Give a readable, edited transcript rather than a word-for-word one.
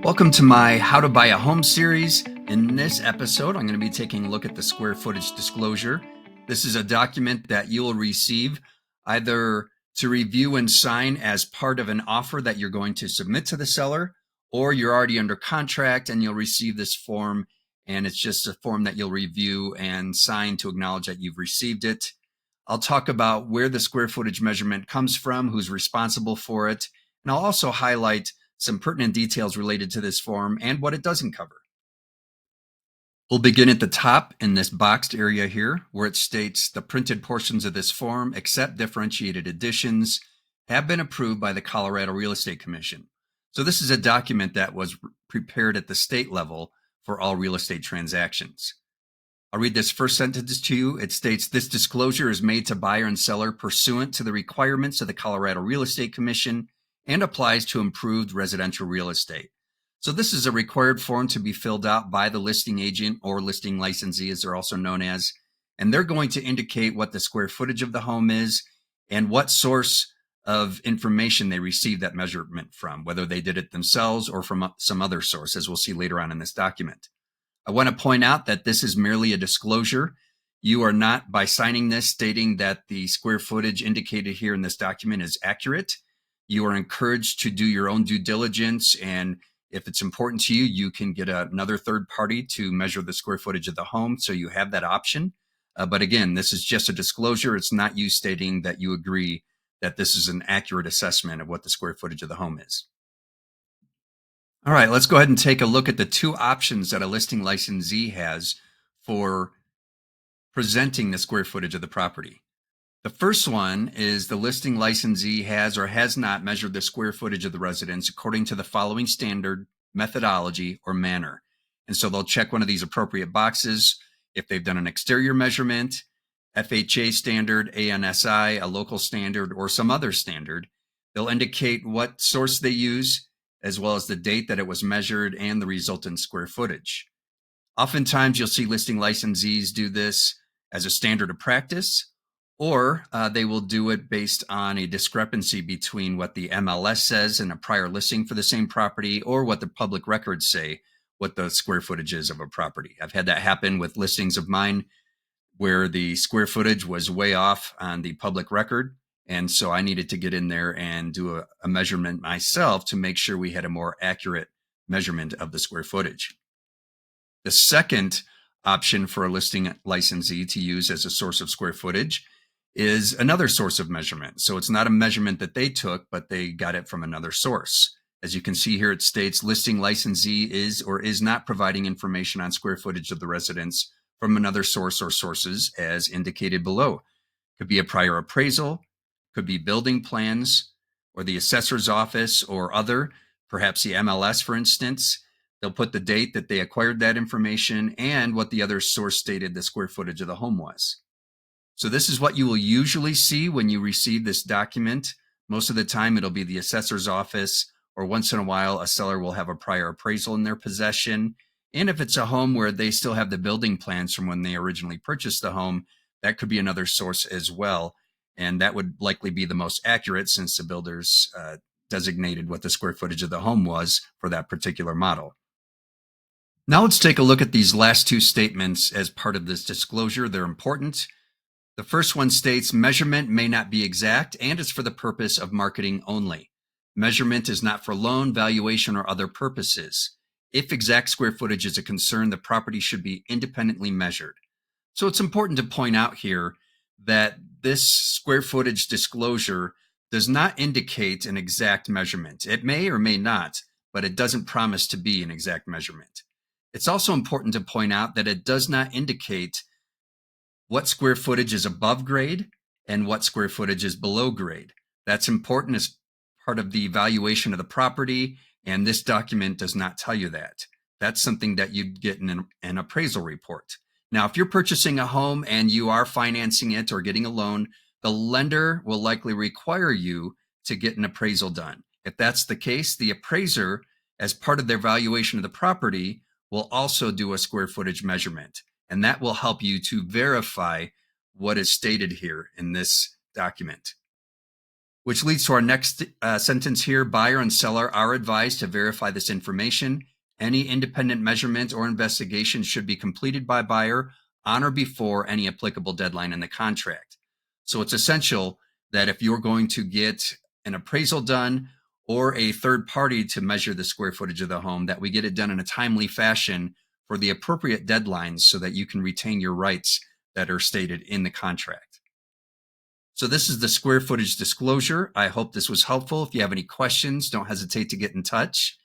Welcome to my How to Buy a Home series. In this episode, I'm going to be taking a look at the square footage disclosure. This is a document that you will receive either to review and sign as part of an offer that you're going to submit to the seller, or you're already under contract and you'll receive this form, and it's just a form that you'll review and sign to acknowledge that you've received it. I'll talk about where the square footage measurement comes from, who's responsible for it, and I'll also highlight some pertinent details related to this form and what it doesn't cover. We'll begin at the top in this boxed area here where it states the printed portions of this form, except differentiated editions, have been approved by the Colorado Real Estate Commission. So this is a document that was prepared at the state level for all real estate transactions. I'll read this first sentence to you. It states, "This disclosure is made to buyer and seller pursuant to the requirements of the Colorado Real Estate Commission and applies to improved residential real estate." So this is a required form to be filled out by the listing agent or listing licensee, as they're also known as, and they're going to indicate what the square footage of the home is and what source of information they received that measurement from, whether they did it themselves or from some other source, as we'll see later on in this document. I want to point out that this is merely a disclosure. You are not, by signing this, stating that the square footage indicated here in this document is accurate. You are encouraged to do your own due diligence, and if it's important to you, you can get another third party to measure the square footage of the home, so you have that option. But again, this is just a disclosure. It's not you stating that you agree that this is an accurate assessment of what the square footage of the home is. All right, let's go ahead and take a look at the two options that a listing licensee has for presenting the square footage of the property. The first one is the listing licensee has or has not measured the square footage of the residence according to the following standard, methodology, or manner. And so they'll check one of these appropriate boxes if they've done an exterior measurement, FHA standard, ANSI, a local standard, or some other standard. They'll indicate what source they use, as well as the date that it was measured and the resultant square footage. Oftentimes, you'll see listing licensees do this as a standard of practice, or they will do it based on a discrepancy between what the MLS says in a prior listing for the same property or what the public records say what the square footage is of a property. I've had that happen with listings of mine where the square footage was way off on the public record. And so I needed to get in there and do a measurement myself to make sure we had a more accurate measurement of the square footage. The second option for a listing licensee to use as a source of square footage is another source of measurement. So it's not a measurement that they took, but they got it from another source. As you can see here, it states listing licensee is or is not providing information on square footage of the residence from another source or sources as indicated below. Could be a prior appraisal, could be building plans, or the assessor's office or other, perhaps the MLS, for instance. They'll put the date that they acquired that information and what the other source stated the square footage of the home was. So this is what you will usually see when you receive this document. Most of the time, it'll be the assessor's office, or once in a while, a seller will have a prior appraisal in their possession. And if it's a home where they still have the building plans from when they originally purchased the home, that could be another source as well. And that would likely be the most accurate since the builders designated what the square footage of the home was for that particular model. Now let's take a look at these last two statements as part of this disclosure. They're important. The first one states, measurement may not be exact and is for the purpose of marketing only. Measurement is not for loan, valuation, or other purposes. If exact square footage is a concern, the property should be independently measured. So it's important to point out here that this square footage disclosure does not indicate an exact measurement. It may or may not, but it doesn't promise to be an exact measurement. It's also important to point out that it does not indicate what square footage is above grade and what square footage is below grade. That's important as part of the evaluation of the property, and this document does not tell you that. That's something that you'd get in an appraisal report. Now, if you're purchasing a home and you are financing it or getting a loan, the lender will likely require you to get an appraisal done. If that's the case, the appraiser, as part of their valuation of the property, will also do a square footage measurement. And that will help you to verify what is stated here in this document. Which leads to our next sentence here. Buyer and seller are advised to verify this information. Any independent measurement or investigation should be completed by buyer on or before any applicable deadline in the contract. So it's essential that if you're going to get an appraisal done or a third party to measure the square footage of the home, that we get it done in a timely fashion for the appropriate deadlines so that you can retain your rights that are stated in the contract. So this is the square footage disclosure. I hope this was helpful. If you have any questions, don't hesitate to get in touch.